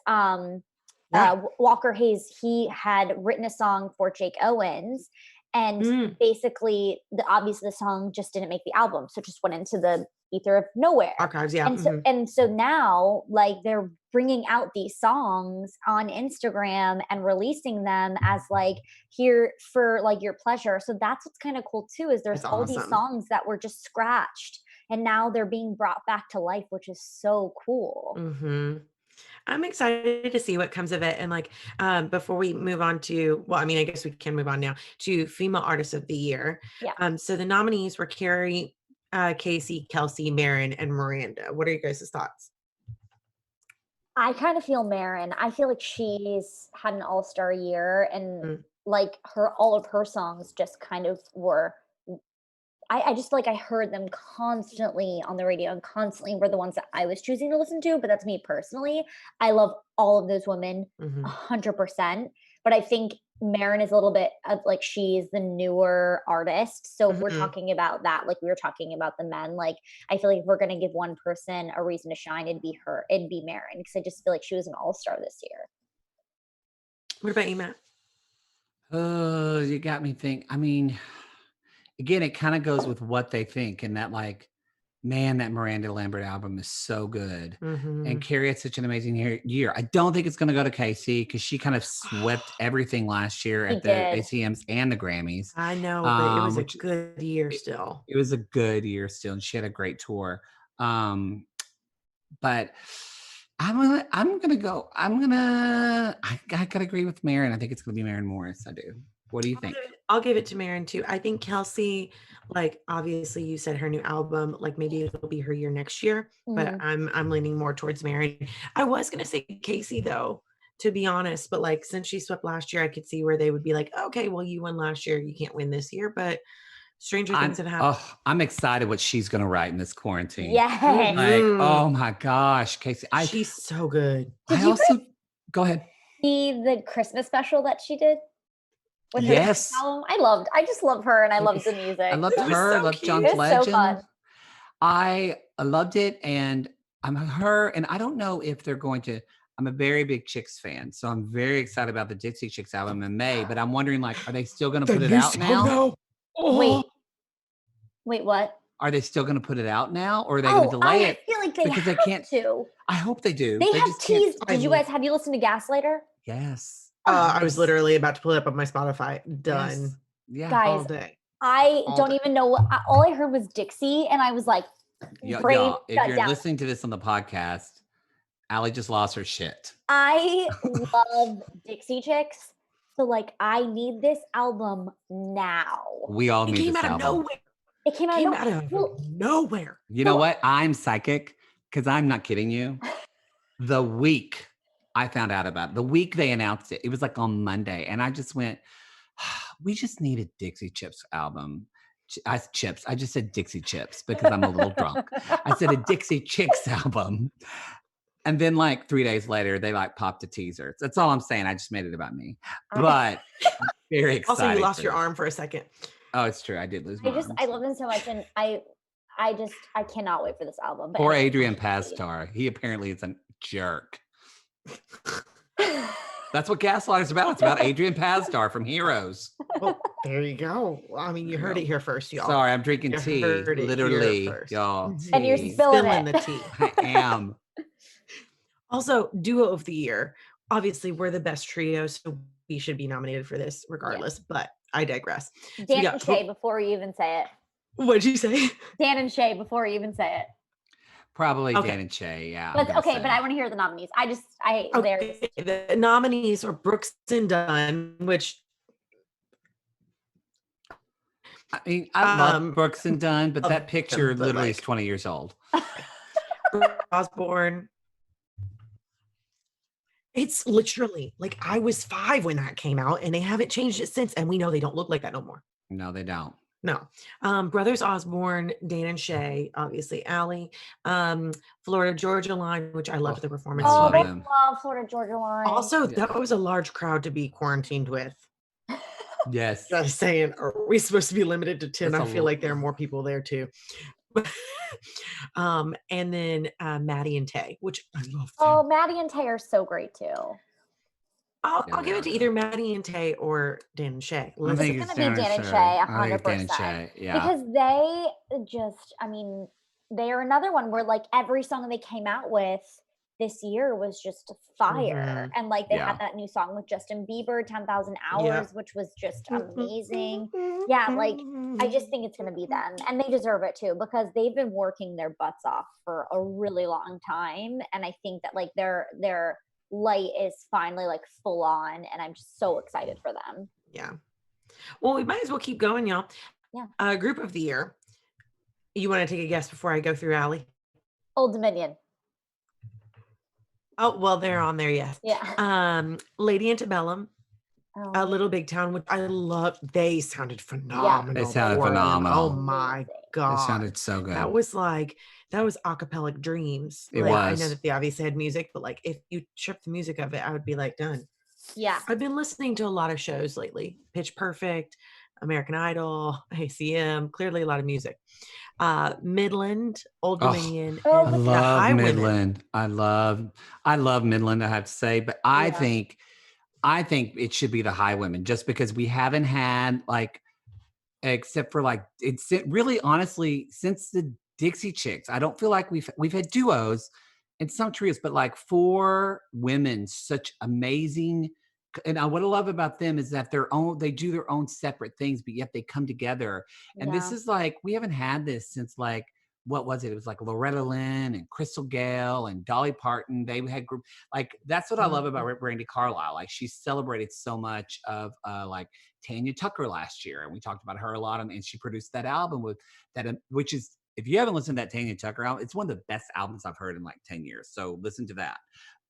S4: Walker Hayes, he had written a song for Jake Owens, and basically, obviously, the song just didn't make the album, so it just went into the ether of nowhere.
S2: archives, yeah.
S4: And so now, like, they're bringing out these songs on Instagram and releasing them as like, here for like your pleasure. So that's what's kind of cool too, is there's
S2: That's
S4: all these
S2: awesome.
S4: songs that were just scratched and now they're being brought back to life, which is so cool.
S2: I'm excited to see what comes of it. And like, before we move on to, well, I mean, I guess we can move on now to Female Artist of the Year.
S4: Yeah.
S2: So the nominees were Carrie, Casey, Kelsea, Marin, and Miranda. What are you guys' thoughts?
S4: I kind of feel Marin. I feel like she's had an all-star year, and like all of her songs just kind of were, I just like, I heard them constantly on the radio and constantly were the ones that I was choosing to listen to, but that's me personally. I love all of those women 100%, but I think Marin is a little bit of like, she's the newer artist. So if we're talking about that, like we were talking about the men, like I feel like if we're going to give one person a reason to shine, it'd be her, it'd be Marin, because I just feel like she was an all-star this year.
S2: What about you, Matt?
S3: Oh, you got me thinking. I mean, again, it kind of goes with what they think, and that like, man, that Miranda Lambert album is so good. And Carrie had such an amazing year. I don't think it's going to go to Casey because she kind of swept everything last year at the ACMs and the Grammys.
S2: I know, but it was a good year still.
S3: It was a good year still, and she had a great tour. But I gotta agree with Marin. I think it's gonna be Marin Morris. I do. What do you think?
S2: I'll give it to Marin too. I think Kelsea, like obviously you said her new album, like maybe it'll be her year next year, but I'm leaning more towards Marin. I was gonna say Casey though, to be honest, but like since she swept last year, I could see where they would be like, okay, well you won last year, you can't win this year, but stranger things have happened.
S3: Oh, I'm excited what she's gonna write in this quarantine.
S4: Yes.
S3: Like, oh my gosh, Casey.
S2: She's so good.
S3: Go ahead.
S4: See the Christmas special that she did? With
S3: yes.
S4: Her album? I just love her, and I love the music.
S3: I loved her. I loved John's Legend. So fun. I loved it, and I'm her, and I don't know if they're going to. I'm a very big Chicks fan, so I'm very excited about the Dixie Chicks album in May. But I'm wondering, like, are they still going to put it out now?
S4: Oh. Wait, what?
S3: Are they still going to put it out now, or are they going to delay it?
S4: I feel like they
S3: because
S4: have
S3: they can't.
S4: To.
S3: I hope they do.
S4: They have teased. Have you listened to Gaslighter?
S3: Yes.
S2: I was literally about to pull it up on my Spotify. Done.
S3: Yes. Yeah.
S4: Guys,
S2: all day.
S4: I don't even know. All I heard was Dixie, and I was like,
S3: y'all, if you're listening to this on the podcast, Allie just lost her shit.
S4: I love Dixie Chicks. So like, I need this album now.
S3: We all need this album.
S4: It came out of
S2: nowhere.
S3: You know what? I'm psychic because I'm not kidding you. The week I found out about it, the week they announced it, it was like on Monday. And I just went, we just need a Dixie Chips album. I just said Dixie Chips because I'm a little drunk. I said a Dixie Chicks album. And then like 3 days later, they like popped a teaser. That's all I'm saying. I just made it about me. But I'm very excited.
S2: Also, you lost your arm for a second.
S3: Oh, it's true. I did lose my arm.
S4: I love them so much. And I cannot wait for this album.
S3: Poor Adrian Pastar. He apparently is a jerk. That's what Gaslighter's about. It's about Adrian Pastar from Heroes.
S2: Well, there you go. I mean, you heard it here first, y'all.
S3: Sorry, I'm drinking tea. Literally, y'all.
S4: And you're spilling
S2: the tea.
S3: I am.
S2: Also, Duo of the Year. Obviously, we're the best trio, so we should be nominated for this regardless, but I digress.
S4: Dan and Shay, before you even say it.
S2: What'd you say?
S4: Dan and Shay, before you even say it.
S3: Probably Dan and Shay, yeah.
S4: But I want to hear the nominees.
S2: The nominees are Brooks and Dunn, which
S3: I mean, I love Brooks and Dunn, but that picture literally is 20 years old.
S2: Osborne. It's literally like I was 5 when that came out, and they haven't changed it since, and we know they don't look like that no more.
S3: No, they don't.
S2: No. Brothers Osborne, Dan and Shay, obviously Allie, Florida Georgia Line, which I loved the performance
S3: I
S4: Oh,
S3: love
S4: they
S2: tonight.
S3: them.
S4: love Florida Georgia Line.
S2: Also,
S3: Yeah.
S2: that was a large crowd to be quarantined with.
S3: Yes.
S2: Just saying, are we supposed to be limited to 10?
S3: That's
S2: I
S3: a
S2: feel
S3: lo-
S2: like there are more people there too. And then Maddie and Tay, which I love them.
S4: Oh, Maddie and Tay are so great too.
S2: I'll
S3: Yeah,
S2: give
S3: they
S2: it to
S3: are
S2: either Maddie and Tay or Dan and Shay.
S3: I
S4: This
S3: think
S4: is
S3: it's
S4: gonna be Dan and Shay,
S3: I think it's Dan and
S4: 100%.
S3: Shay. Yeah.
S4: Because they just, I mean, they are another one where like every song they came out with this year was just fire. And like they
S3: Yeah.
S4: had that new song with Justin Bieber, 10,000 Hours,
S2: Yep.
S4: which was just amazing. Yeah, like I just think it's gonna be them. And they deserve it too, because they've been working their butts off for a really long time. And I think that like their light is finally like full on, and I'm just so excited for them.
S2: Yeah. Well, we might as well keep going, y'all.
S4: Yeah.
S2: Group of the year. You want to take a guess before I go through Allie?
S4: Old Dominion.
S2: Oh, well, they're on there, yes.
S4: Yeah.
S2: Lady Antebellum,
S4: Oh,
S2: Little Big Town, which I love. They sounded phenomenal.
S3: They sounded
S2: for them.
S3: phenomenal.
S2: Oh my
S4: amazing.
S2: God.
S3: It sounded so good.
S2: That was acapella dreams.
S3: It
S2: Like, I know
S3: was.
S2: that they obviously had music, but like if you strip the music of it, I would be like done.
S4: Yeah.
S2: I've been listening to a lot of shows lately. Pitch Perfect, American Idol, ACM, clearly a lot of music. Midland, Old
S3: Oh,
S2: Dominion,
S4: Oh,
S2: and
S3: I
S2: the
S3: love
S2: High Women.
S3: Midland. I love Midland, I have to say, but I
S4: Yeah.
S3: think it should be the High Women, just because we haven't had like, except for like, it's really honestly since the Dixie Chicks, I don't feel like we've had duos and some trios, but like 4 women, such amazing. And what I love about them is that they do their own separate things, but yet they come together. And this
S4: Yeah.
S3: is like, we haven't had this since like, what was it? It was like Loretta Lynn and Crystal Gale and Dolly Parton. They had group, like, that's what I love about Brandy Carlisle. Like, she celebrated so much of like Tanya Tucker last year, and we talked about her a lot. And she produced that album with that, which is, if you haven't listened to that Tanya Tucker album, it's one of the best albums I've heard in like 10 years. So listen to that.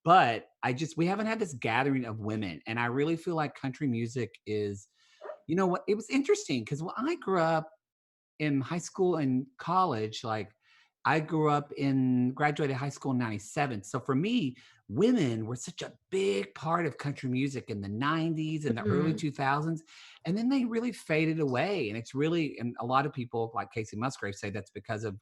S3: But we haven't had this gathering of women. And I really feel like country music is, you know what? It was interesting because when I grew up in high school and college, like I graduated high school in 97. So for me, women were such a big part of country music in the 90s and the early 2000s. And then they really faded away. And it's really, and a lot of people like Casey Musgrave say that's because of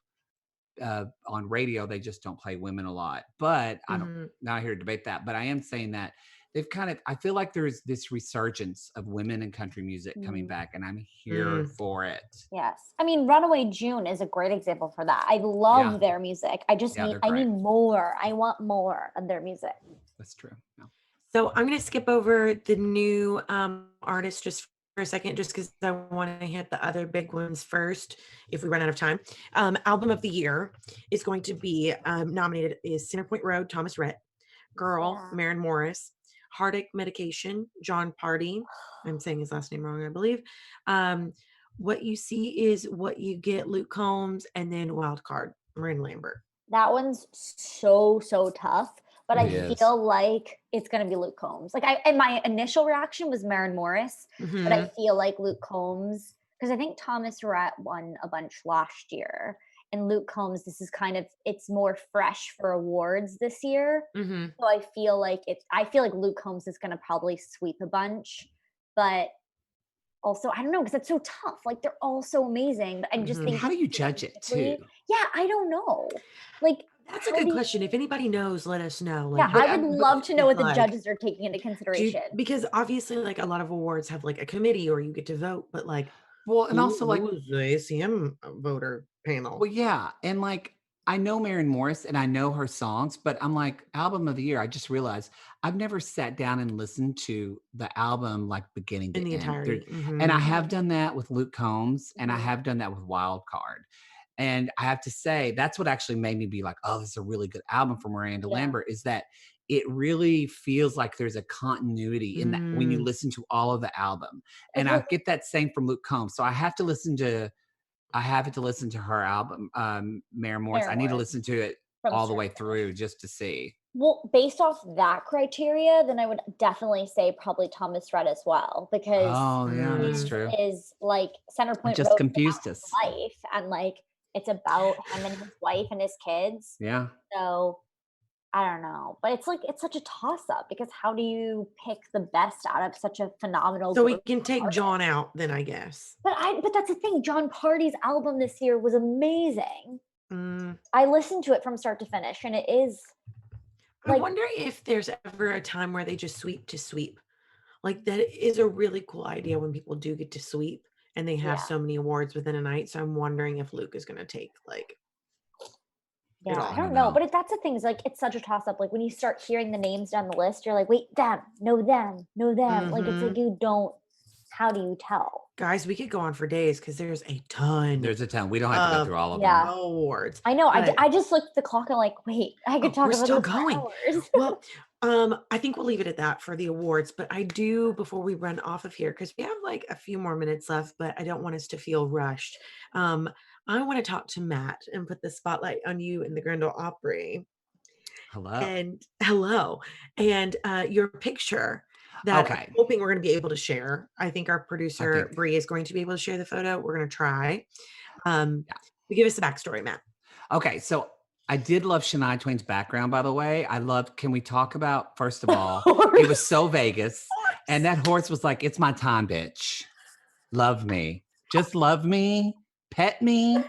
S3: on radio, they just don't play women a lot. But I'm not here to debate that. But I am saying that they've I feel like there's this resurgence of women in country music coming back, and I'm here for it.
S4: Yes. I mean, Runaway June is a great example for that. I love their music. I just need more. I want more of their music.
S3: That's true. Yeah.
S2: So I'm going to skip over the new artists just for a second, just because I want to hit the other big ones first if we run out of time. Album of the year is going to be nominated is Centerpoint Road, Thomas Rhett, Girl, Maren Morris, Heartache Medication, John Party. I'm saying his last name wrong, I believe. What You See Is What You Get, Luke Combs, and then Wild Card, Miranda Lambert.
S4: That one's so tough. But I feel like it's going to be Luke Combs. Like and my initial reaction was Maren Morris, but I feel like Luke Combs, because I think Thomas Rhett won a bunch last year, and Luke Combs, this is it's more fresh for awards this year. So I feel like Luke Combs is going to probably sweep a bunch, but also, I don't know, because it's so tough. Like, they're all so amazing. But I'm just thinking,
S3: how do you judge it too?
S4: Yeah, I don't know. Like,
S2: that's a good question. If anybody knows, let us know.
S4: Like, yeah, I would love to know what the judges are taking into consideration.
S2: Because obviously, like, a lot of awards have like a committee or you get to vote, but like,
S3: well, and also like
S2: the ACM voter panel.
S3: Well, yeah, and like I know Maren Morris and I know her songs, but I'm like, album of the year. I just realized I've never sat down and listened to the album like beginning to
S2: in the
S3: end.
S2: entirety.
S3: And I have done that with Luke Combs, and I have done that with Wild Card. And I have to say, that's what actually made me be like, oh, this is a really good album from Miranda Lambert, is that it really feels like there's a continuity in that when you listen to all of the album. And I get that same from Luke Combs. So I have to listen to her album, Maren Morris. I need to listen to it all the way through just to see.
S4: Well, based off that criteria, then I would definitely say probably Thomas Rhett as well, because
S3: that's true.
S4: Is like Centerpoint
S3: Just
S4: Road
S3: confused us.
S4: Life, and like it's about him and his wife and his kids.
S3: Yeah.
S4: So I don't know, but it's like it's such a toss up, because how do you pick the best out of such a phenomenal?
S2: So we can take John out then, I guess.
S4: But that's the thing. John Party's album this year was amazing. I listened to it from start to finish, and it is.
S2: I wonder if there's ever a time where they just sweep to sweep. Like that is a really cool idea when people do get to sweep and they have so many awards within a night. So I'm wondering if Luke is going to take like.
S4: Yeah, I don't know. But that's the thing, is like it's such a toss up. Like when you start hearing the names down the list, you're like, wait, them, no them, no them. Like it's like you don't. How do you tell?
S2: Guys, we could go on for days because there's a ton.
S3: There's a ton. We don't have to go through all of them.
S2: Awards.
S4: I know. I just looked at the clock and like, wait, I could talk about
S2: still
S4: this
S2: going.
S4: for hours.
S2: Well, I think we'll leave it at that for the awards. But I do, before we run off of here, because we have like a few more minutes left, but I don't want us to feel rushed. I want to talk to Matt and put the spotlight on you in the Grand Ole Opry. Hello. And your picture that I'm hoping we're going to be able to share. I think our producer, Bree, is going to be able to share the photo. We're going to try. Give us the backstory, Matt.
S3: Okay. So I did love Shania Twain's background, by the way. Can we talk about, first of all, it was so Vegas. And that horse was like, it's my time, bitch. Love me. Just love me. Pet me.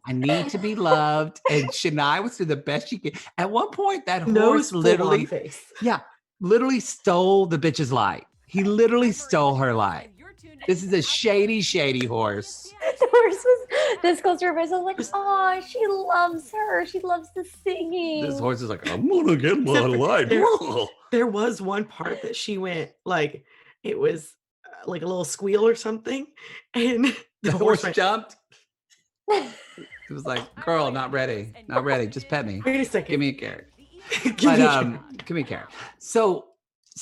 S3: I need to be loved. And Shania was doing the best she could. At one point, that horse literally stole the bitch's light. He literally stole her light. This is a shady, shady horse.
S4: The horse was this close to her face. I was like, oh, she loves her. She loves the singing.
S3: This horse is like, I'm gonna get my light.
S2: There was one part that she went like, it was like a little squeal or something. And
S3: the horse jumped. It was like, girl, not ready. Not ready. Just pet me.
S2: Wait a second.
S3: Give me a carrot. Give me a carrot. So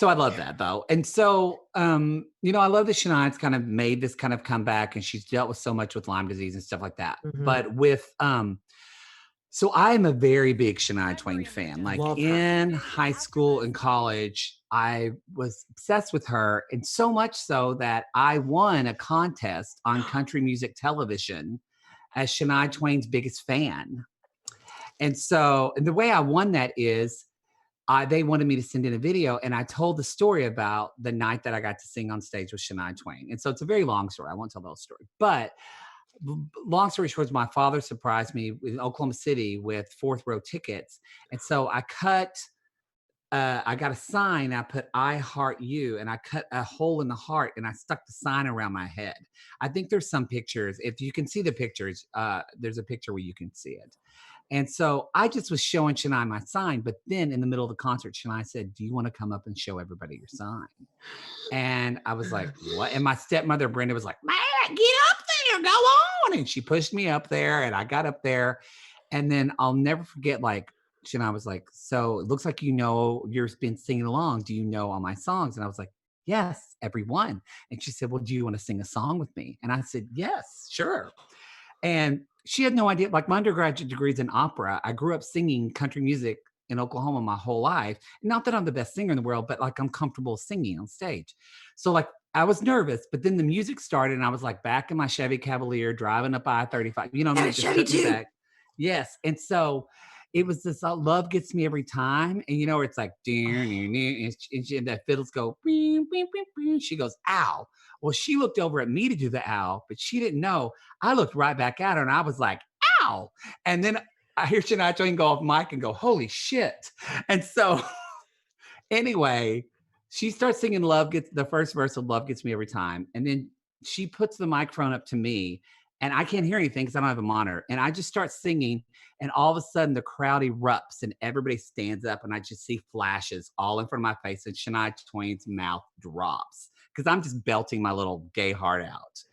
S3: I love that though. And so, I love that Shania's kind of made this kind of comeback, and she's dealt with so much with Lyme disease and stuff like that. But with, so I am a very big Shania Twain fan. Like in high school and college, I was obsessed with her. And so much so that I won a contest on country music television as Shania Twain's biggest fan. And so, and the way I won that is they wanted me to send in a video, and I told the story about the night that I got to sing on stage with Shania Twain. And so it's a very long story. I won't tell the whole story, but long story short, my father surprised me in Oklahoma City with 4th row tickets. And so I got a sign. I put "I heart you," and I cut a hole in the heart, and I stuck the sign around my head. I think there's some pictures. If you can see the pictures, there's a picture where you can see it. And so I just was showing Shania my sign, but then in the middle of the concert, Shania said, "Do you want to come up and show everybody your sign?" And I was like, "What?" And my stepmother, Brenda, was like, "Man, get up there, go on." And she pushed me up there, and I got up there. And then I'll never forget, like, Shania was like, "So it looks like you've been singing along. Do you know all my songs?" And I was like, "Yes, every one." And she said, "Well, do you want to sing a song with me?" And I said, "Yes, sure." And she had no idea. Like, my undergraduate degree is in opera. I grew up singing country music in Oklahoma my whole life. Not that I'm the best singer in the world, but like I'm comfortable singing on stage. So like I was nervous, but then the music started, and I was like back in my Chevy Cavalier driving up I-35. Just
S2: Chevy
S3: took me back. Yes. And so it was this love gets me every time. And where it's like, and the fiddles go, she goes, ow. Well, she looked over at me to do the ow, but she didn't know. I looked right back at her, and I was like, ow. And then I hear Shania Twain go off mic and go, holy shit. And so anyway, she starts singing the first verse of Love Gets Me Every Time. And then she puts the microphone up to me, and I can't hear anything because I don't have a monitor. And I just start singing, and all of a sudden the crowd erupts and everybody stands up, and I just see flashes all in front of my face, and Shania Twain's mouth drops because I'm just belting my little gay heart out.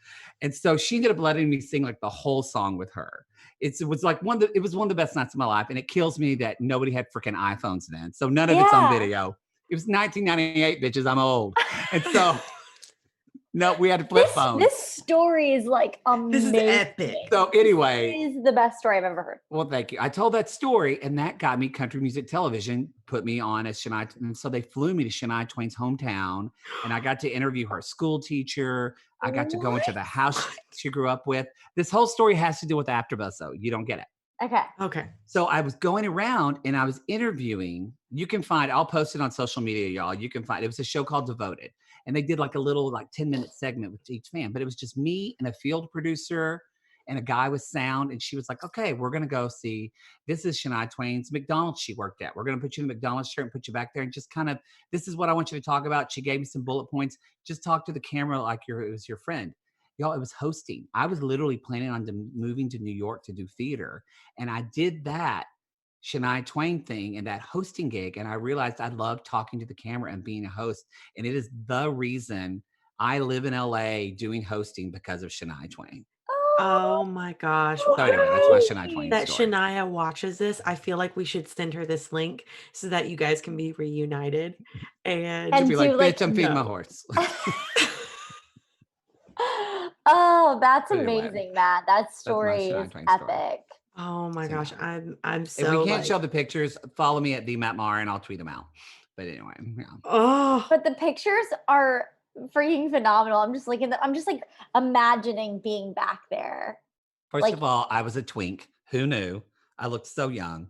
S3: And so she ended up letting me sing like the whole song with her. It was one of the best nights of my life. And it kills me that nobody had freaking iPhones then. So none of it's on video. It was 1998, bitches. I'm old. And so no, we had to flip phones.
S4: This story is like amazing.
S2: This is epic.
S3: So anyway,
S4: This is the best story I've ever heard.
S3: well, thank you. I told that story, and that got me country music television, put me on as Shania. And so they flew me to Shania Twain's hometown, and I got to interview her school teacher. I got to go into the house she grew up with. This whole story has to do with AfterBuzz, though. You don't get it.
S4: Okay.
S3: So I was going around and I was interviewing. You can find, I'll post it on social media, y'all. You can find, it was a show called Devoted. And they did like a little 10-minute segment with each fan, but it was just me and a field producer and a guy with sound. And she was like, okay, we're going to go see, this is Shania Twain's McDonald's she worked at. We're going to put you in a McDonald's shirt and put you back there and just kind of, this is what I want you to talk about. She gave me some bullet points. Just talk to the camera like it was your friend. Y'all, it was hosting. I was literally planning on moving to New York to do theater. And I did that Shania Twain thing and that hosting gig. And I realized I loved talking to the camera and being a host. And it is the reason I live in LA doing hosting because of Shania Twain.
S2: Oh my gosh.
S3: So anyway, that's my Shania Twain
S2: That
S3: story.
S2: Shania watches this. I feel like we should send her this link so that you guys can be reunited. And
S3: She'd be like,
S4: do,
S3: bitch, I'm feeding my
S2: no.
S3: horse.
S4: Oh, that's
S3: Anyway,
S4: amazing, Matt. That
S3: my
S4: story
S3: Shania
S4: is
S3: Twain story.
S4: epic.
S2: Oh my
S3: So,
S2: gosh.
S3: yeah.
S2: I'm
S3: If
S2: so
S3: we can't
S2: like,
S3: show the pictures, follow me at the Matt Marr and I'll tweet them out. But anyway, yeah.
S2: oh,
S4: But the pictures are freaking phenomenal. I'm just like imagining being back there.
S3: First
S4: Like-
S3: of all, I was a twink. Who knew? I looked so young.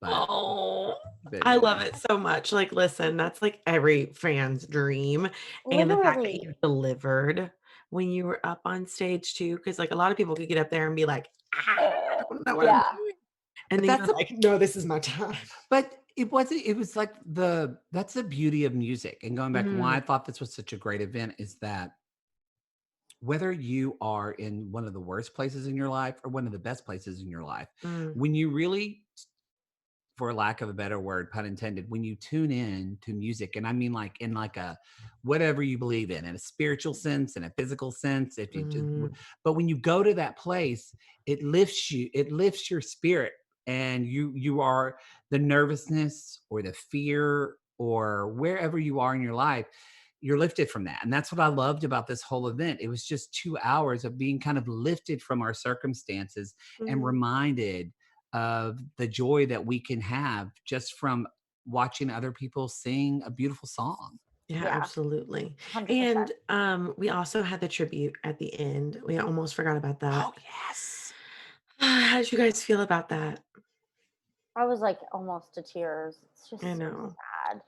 S3: But,
S2: oh,
S3: but
S2: I love
S3: anyway.
S2: it so much. Like, listen, that's like every fan's dream. And the fact that
S4: Literally.
S2: you delivered when you were up on stage too, because like a lot of people could get up there and be like, I don't know what
S4: Yeah.
S2: I'm doing. And
S3: But
S2: then
S3: that's
S2: you're like, no, this is my time.
S3: But it was like that's the beauty of music. And going back to why I thought this was such a great event is that whether you are in one of the worst places in your life or one of the best places in your life, when you really, for lack of a better word, pun intended, when you tune in to music, and I mean like in like a whatever you believe in a spiritual sense, in a physical sense, if you just, but when you go to that place, it lifts your spirit, and you are the nervousness or the fear or wherever you are in your life, you're lifted from that. And that's what I loved about this whole event. It was just 2 hours of being kind of lifted from our circumstances and reminded of the joy that we can have just from watching other people sing a beautiful song.
S2: Yeah,
S4: Yeah.
S2: absolutely.
S4: 100%.
S2: And we also had the tribute at the end. We almost forgot about that.
S3: Oh, yes.
S2: How did you guys feel about that?
S4: I was like almost to tears. It's just
S2: I
S4: so
S2: know.
S4: sad.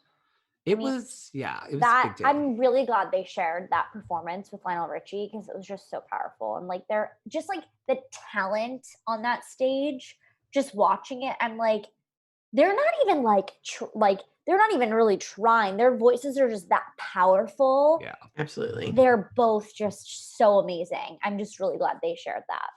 S3: It
S4: mean,
S3: was a big
S4: That
S3: deal.
S4: I'm really glad they shared that performance with Lionel Richie because it was just so powerful. And like they're just like the talent on that stage, just watching it, I'm like, they're not even they're not even really trying. Their voices are just that powerful.
S3: Yeah.
S2: Absolutely.
S4: They're both just so amazing. I'm just really glad they shared that.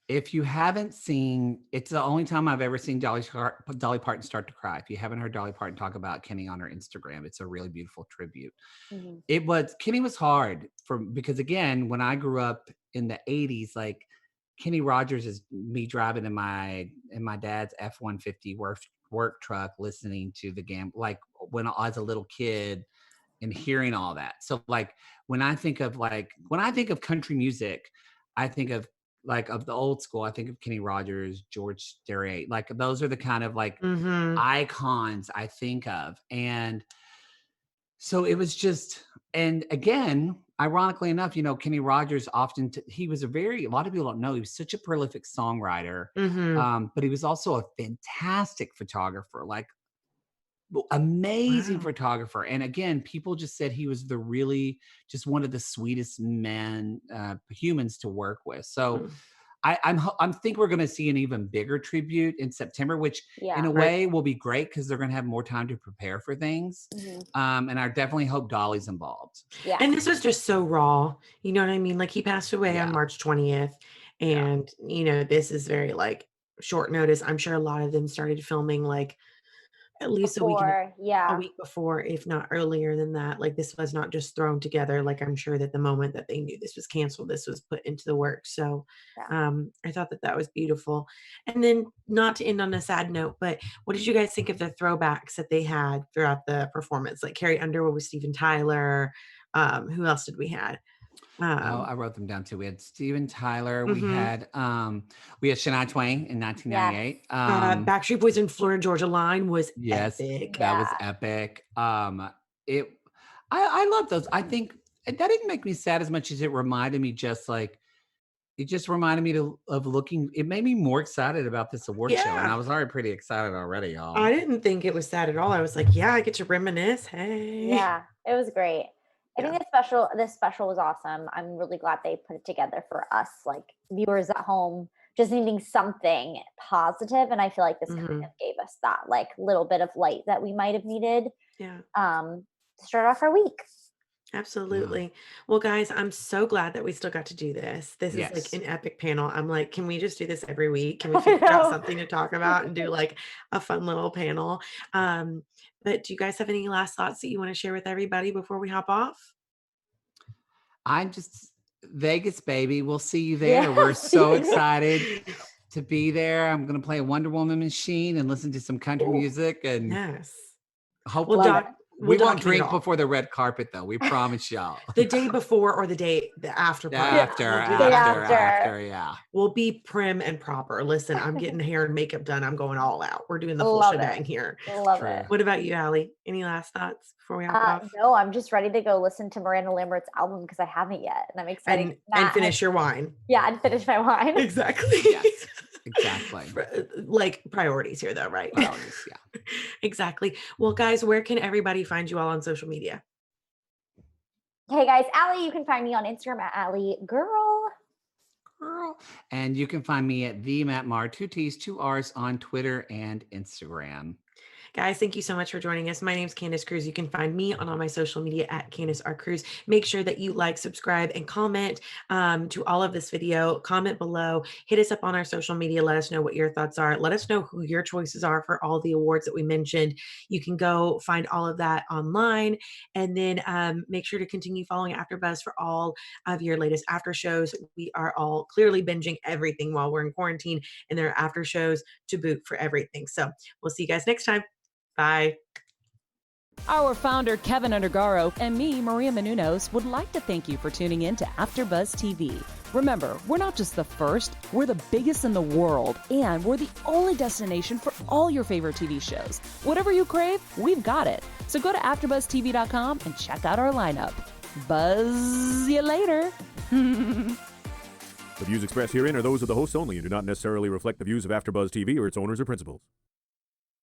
S3: If you haven't seen, it's the only time I've ever seen Dolly Parton start to cry. If you haven't heard Dolly Parton talk about Kenny on her Instagram, it's a really beautiful tribute. Kenny was hard because again, when I grew up in the 80s, like Kenny Rogers is me driving in my dad's F-150 work truck, listening to the like when I was a little kid and hearing all that. So like when I think of country music, I think of the old school, I think of Kenny Rogers, George Strait. Like those are the kind of like icons I think of. And so it was just, and again, ironically enough, Kenny Rogers often, a lot of people don't know, he was such a prolific songwriter, but he was also a fantastic photographer, like amazing photographer. And again, people just said he was just one of the sweetest humans to work with. So I think we're going to see an even bigger tribute in September, which in a way will be great because they're going to have more time to prepare for things. And I definitely hope Dolly's involved.
S4: Yeah.
S2: And this was just so raw. You know what I mean? Like he passed away on March 20th. And, this is very like short notice. I'm sure a lot of them started filming like at least a week before, if not earlier than that. Like this was not just thrown together. Like I'm sure that the moment that they knew this was canceled, this was put into the work. So I thought that was beautiful. And then not to end on a sad note, but what did you guys think of the throwbacks that they had throughout the performance? Like Carrie Underwood with Steven Tyler. Who else did we have?
S3: Oh, I wrote them down too. We had Steven Tyler.
S2: Mhm.
S3: We had Shania Twain in 1998.
S2: Backstreet Boys and Florida Georgia Line was
S3: Yes,
S2: epic.
S3: that was
S4: Yeah.
S3: epic. It I love those. I think that didn't make me sad as much as it reminded me it just reminded me of looking. It made me more excited about this award show, and I
S2: Yeah.
S3: was already pretty excited already, y'all.
S2: I didn't think it was sad at all. I was like, yeah, I get to reminisce. Hey.
S4: Yeah, it was great. I
S2: Yeah.
S4: think this special was awesome. I'm really glad they put it together for us, like viewers at home, just needing something positive. And I feel like this kind
S2: Mhm.
S4: of gave us that like little bit of light that we might have needed
S2: Yeah.
S4: to start off our week.
S2: Absolutely. Well, guys, I'm so glad that we still got to do this. This is like
S3: Yes.
S2: an epic panel. I'm like, can we just do this every week? Can we
S4: I
S2: figure out
S4: know.
S2: something to talk about and do like a fun little panel? But do you guys have any last thoughts that you want to share with everybody before we hop off?
S3: I'm just Vegas, baby. We'll see you there.
S4: Yeah,
S3: We're
S4: see
S3: so
S4: you there.
S3: excited to be there. I'm gonna play a Wonder Woman machine and listen to some country
S2: Ooh,
S3: music, and
S2: yes.
S3: hopefully
S4: Love it.
S3: we won't
S2: document it
S3: drink
S2: all.
S3: before the red carpet, though. We promise y'all.
S2: The day before or the after party.
S3: After,
S2: We'll do
S4: Day
S2: that
S3: after,
S4: after.
S3: yeah.
S2: We'll be prim and proper. Listen, I'm getting hair and makeup done. I'm going all out. We're doing the full
S4: Love
S2: shebang
S4: it.
S2: here.
S4: Love
S3: True.
S4: it.
S2: What about you, Allie? Any last thoughts before we hop off?
S4: No, I'm just ready to go listen to Miranda Lambert's album because I haven't yet, and I'm excited.
S2: And
S4: Matt
S2: finish
S4: has-
S2: your wine.
S4: yeah, and finish my wine.
S2: Exactly.
S3: Yes, exactly.
S2: Like priorities here, though, right?
S3: Priorities, yeah.
S2: Exactly. Well, guys, where can everybody find you all on social media?
S4: Hey guys, Allie, you can find me on Instagram at Allie Girl.
S3: Girl. And you can find me at the Matt Marr, 2 T's, 2 R's on Twitter and Instagram.
S2: Guys, thank you so much for joining us. My name is Candice Cruz. You can find me on all my social media at Candice R. Cruz. Make sure that you like, subscribe, and comment to all of this video. Comment below. Hit us up on our social media. Let us know what your thoughts are. Let us know who your choices are for all the awards that we mentioned. You can go find all of that online. And then make sure to continue following AfterBuzz for all of your latest after shows. We are all clearly binging everything while we're in quarantine, and there are after shows to boot for everything. So we'll see you guys next time. Bye.
S1: Our founder, Keven Undergaro, and me, Maria Menounos, would like to thank you for tuning in to AfterBuzz TV. Remember, we're not just the first, we're the biggest in the world, and we're the only destination for all your favorite TV shows. Whatever you crave, we've got it. So go to AfterBuzzTV.com and check out our lineup. Buzz you later.
S5: The views expressed herein are those of the hosts only and do not necessarily reflect the views of AfterBuzz TV or its owners or principals.